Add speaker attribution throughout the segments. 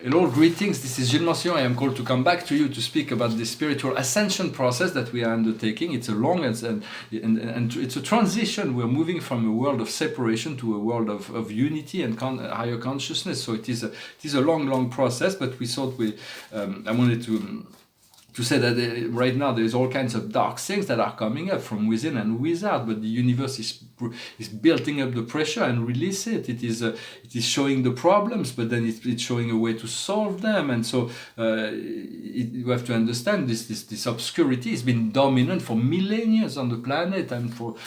Speaker 1: Hello, greetings. This is Gilles Mancion. I am called to come back to you to speak about the spiritual ascension process that we are undertaking. It's a long and it's a transition. We're moving from a world of separation to a world of unity and higher consciousness. So it is a long process. But we thought I wanted to say that right now there's all kinds of dark things that are coming up from within and without, but the universe is building up the pressure and release it. It is showing the problems, but then it's showing a way to solve them. And so you have to understand this obscurity has been dominant for millennia on the planet, and for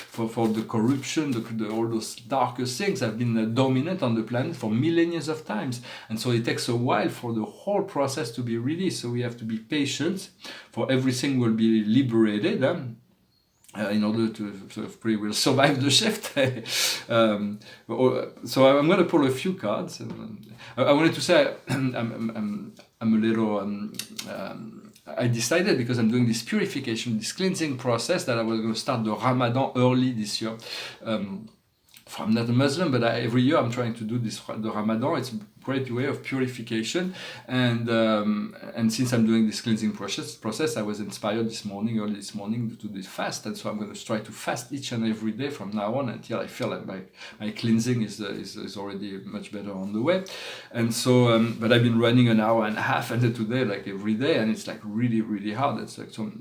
Speaker 1: the corruption, all those darker things have been dominant on the planet for millennia of times. And so it takes a while for the whole process to be released. So we have to be patient. For everything will be liberated in order to sort of will survive the shift. So I'm going to pull a few cards. I wanted to say I'm a little. I decided, because I'm doing this purification, this cleansing process, that I was going to start the Ramadan early this year. I'm not a Muslim, but every year I'm trying to do the Ramadan. It's a great way of purification, and since I'm doing this cleansing process, I was inspired early this morning to do this fast, and so I'm going to try to fast each and every day from now on until I feel like my cleansing is already much better on the way. And so, but I've been running an hour and a half today, like every day, and it's like really hard. It's like so.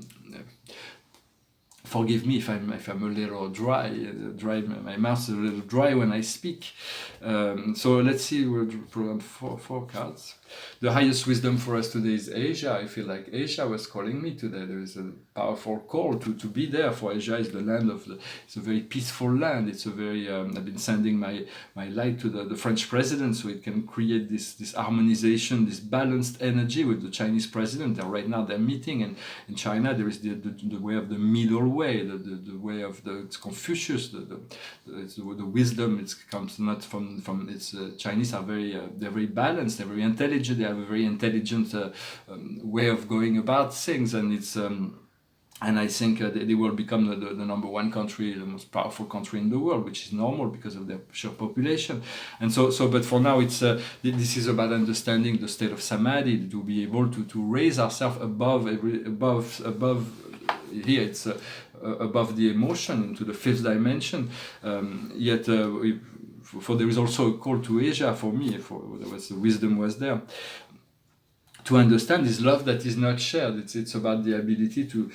Speaker 1: Forgive me if I'm a little dry. My mouth is a little dry when I speak. So let's see. We'll pull on four cards. The highest wisdom for us today is Asia. I feel like Asia was calling me today. There is a powerful call to be there. For Asia is the land it's a very peaceful land. It's a very. I've been sending my light to the French president so it can create this harmonization, this balanced energy with the Chinese president. And right now they're meeting, and in China there is the way of the middle way, the way of it's Confucius. The wisdom. It comes not from it's Chinese are they're very balanced. They're very intelligent. They have a very intelligent way of going about things, and it's and I think they will become the number one country, the most powerful country in the world, which is normal because of their sheer population. And so but for now, it's this is about understanding the state of samadhi, to be able to raise ourselves above here. It's above the emotion into the fifth dimension. For there is also a call to Asia for me. The wisdom was there to understand this love that is not shared. It's about the ability to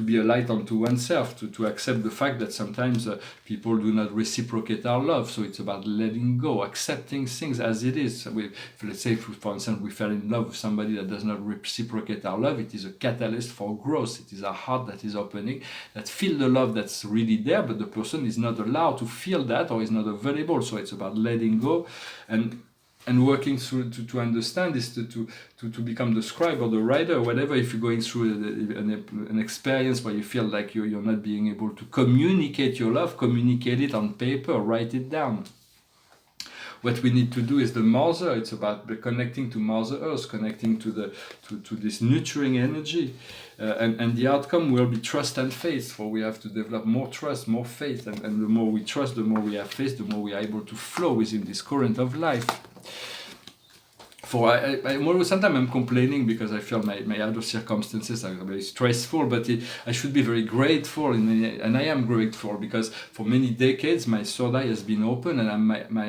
Speaker 1: be a light unto oneself, to accept the fact that sometimes people do not reciprocate our love. So it's about letting go, accepting things as it is. So let's say, for instance, we fell in love with somebody that does not reciprocate our love. It is a catalyst for growth. It is our heart that is opening, that feel the love that's really there, but the person is not allowed to feel that, or is not available. So it's about letting go and working through to understand this, to become the scribe or the writer, whatever. If you're going through an experience where you feel like you're not being able to communicate your love, communicate it on paper, write it down. What we need to do is the mother. It's about connecting to Mother Earth, connecting to this nurturing energy, and the outcome will be trust and faith. For we have to develop more trust, more faith, and the more we trust, the more we have faith, the more we are able to flow within this current of life. Sometimes I'm complaining because I feel my other circumstances are very stressful, but I should be very grateful, and I am grateful because for many decades my third eye has been open, and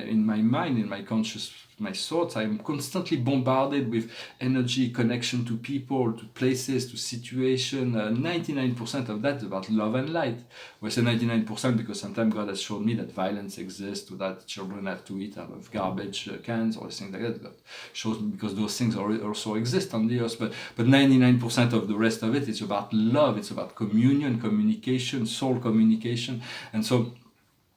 Speaker 1: in my mind, in my conscious, my thoughts, I'm constantly bombarded with energy, connection to people, to places, to situations. 99% of that is about love and light. We say 99% because sometimes God has shown me that violence exists, that children have to eat out of garbage cans or things like that. God shows me because those things also exist on the earth. But 99% of the rest of it is about love. It's about communion, communication, soul communication,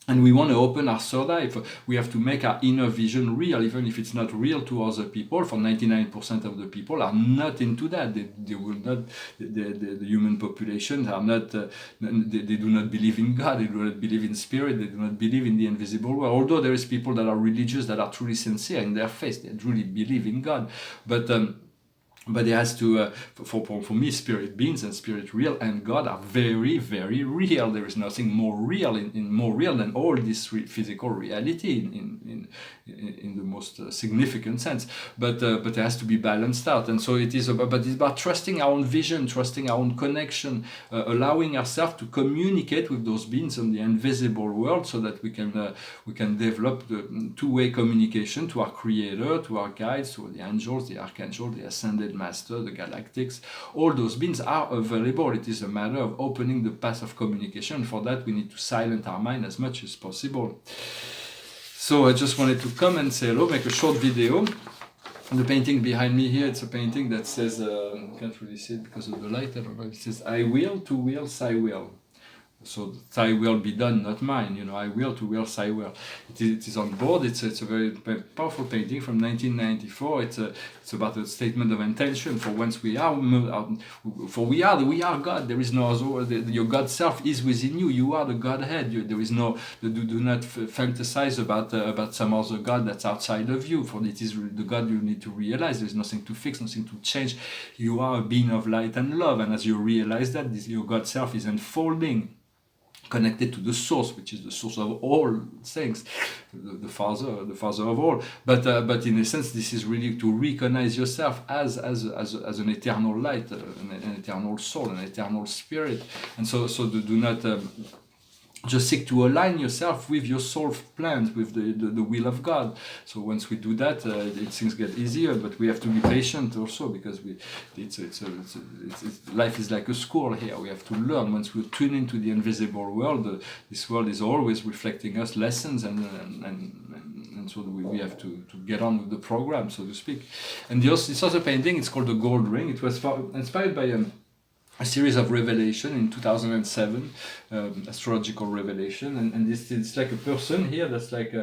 Speaker 1: and we want to open our third eye. We have to make our inner vision real, even if it's not real to other people. For 99% of the people are not into that. They will not. The human population are not. They do not believe in God. They do not believe in spirit. They do not believe in the invisible world. Although there is people that are religious, that are truly sincere in their faith, they truly believe in God. But But it has to, for me, spirit beings and spirit real and God are very, very real. There is nothing more real more real than all this physical reality in the most significant sense. But it has to be balanced out, and so it is about. But it's about trusting our own vision, trusting our own connection, allowing ourselves to communicate with those beings in the invisible world, so that we can develop the two-way communication to our Creator, to our guides, to the angels, the archangels, the ascended master, the galactics. All those beings are available. It is a matter of opening the path of communication. For that, we need to silence our mind as much as possible. So I just wanted to come and say hello, make a short video. The painting behind me here, it's a painting that says, can't really see it because of the light, I don't know, it says, I will, two wills, I will. So thy will be done, not mine. You know, I will, to will, thy will. It is on board. It's a very powerful painting from 1994. It's about a statement of intention. For once we are God. There is no other. Your God self is within you. You are the Godhead. There is no. Do not fantasize about some other God that's outside of you. For it is the God you need to realize. There is nothing to fix, nothing to change. You are a being of light and love, and as you realize that, your God self is unfolding, connected to the source, which is the source of all things, the father of all. But in a sense, this is really to recognize yourself as an eternal light, an eternal soul, an eternal spirit. And so do not just seek to align yourself with your soul plans, with the will of God. So once we do that, things get easier. But we have to be patient also, because life is like a school here. We have to learn. Once we tune into the invisible world, this world is always reflecting us lessons, and so we have to get on with the program, so to speak. And this other painting, it's called The Gold Ring. It was inspired by a series of revelation in 2007, astrological revelation, and it's like a person here that's like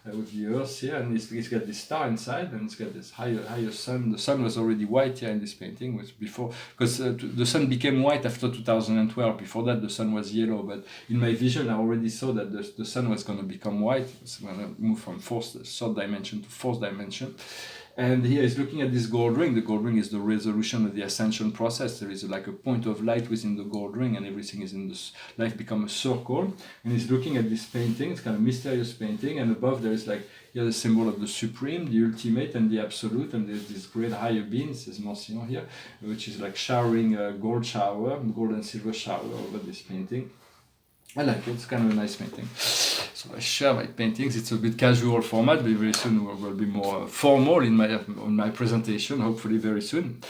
Speaker 1: with the earth here, and he's got this star inside, and it's got this higher sun. The sun was already white here in this painting, which before, because the sun became white after 2012. Before that, the sun was yellow. But in my vision, I already saw that the sun was going to become white. It's going to move from third dimension to fourth dimension. And here he's looking at this gold ring. The gold ring is the resolution of the ascension process. There is like a point of light within the gold ring, and everything is in this life become a circle. And he's looking at this painting. It's kind of mysterious painting. And above there is like here the symbol of the supreme, the ultimate, and the absolute. And there's this great higher being, says Monsignor here, which is like showering a gold and silver shower over this painting. I like it. It's kind of a nice painting. So I share my paintings. It's a bit casual format, but very soon will be more formal in my presentation, hopefully very soon.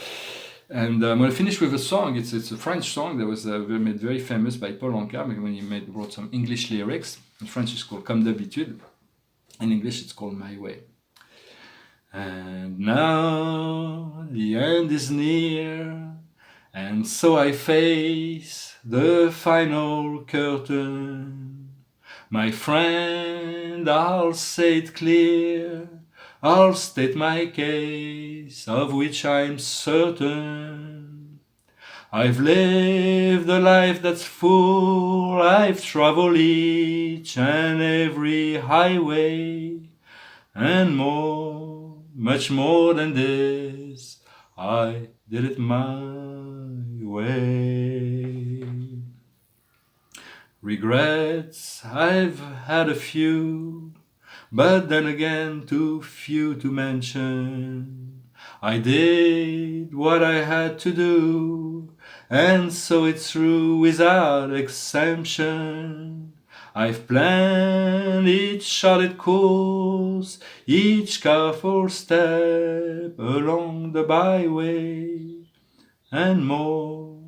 Speaker 1: And I'm going to finish with a song. It's a French song that was made very famous by Paul Anka when he wrote some English lyrics. In French it's called Comme d'habitude. In English it's called My Way. And now the end is near, and so I face the final curtain. My friend, I'll say it clear, I'll state my case, of which I'm certain. I've lived a life that's full, I've traveled each and every highway, and more, much more than this, I did it my way. Regrets, I've had a few, but then again too few to mention. I did what I had to do, and so it's through without exemption. I've planned each charted course, each careful step along the byway, and more,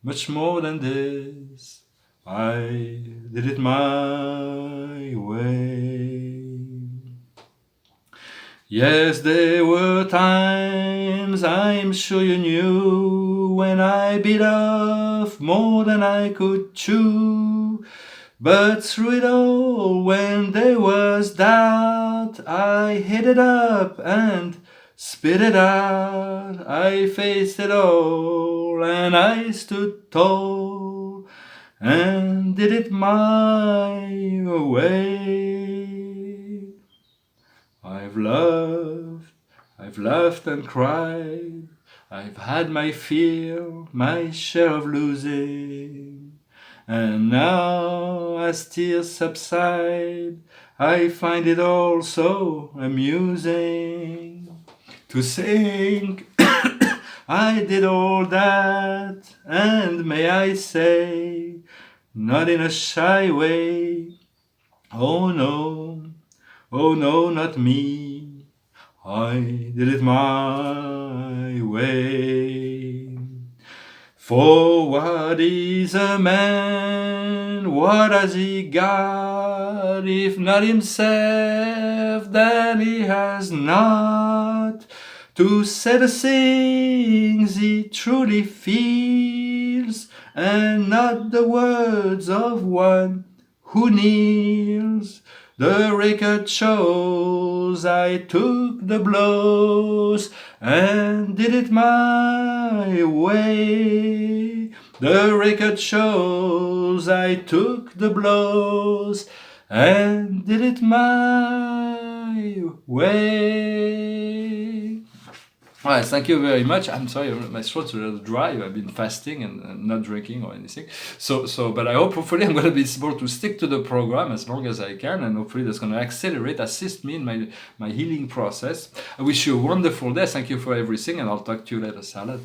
Speaker 1: much more than this, I did it my way. Yes, there were times, I'm sure you knew, when I bit off more than I could chew. But through it all, when there was doubt, I hid it up and spit it out. I faced it all, and I stood tall, and did it my way. I've loved and cried, I've had my fill, my share of losing, and now as tears subside, I find it all so amusing to think I did all that, and may I say, not in a shy way, oh no, not me, I did it my way. For what is a man? What has he got? If not himself, then he has not to say the things he truly feels, and not the words of one who kneels. The record shows I took the blows and did it my way. The record shows I took the blows and did it my way. Alright, thank you very much. I'm sorry, my throat's a little dry. I've been fasting and not drinking or anything. But I hope, hopefully, I'm going to be able to stick to the program as long as I can, and hopefully that's going to assist me in my healing process. I wish you a wonderful day. Thank you for everything, and I'll talk to you later. Salad.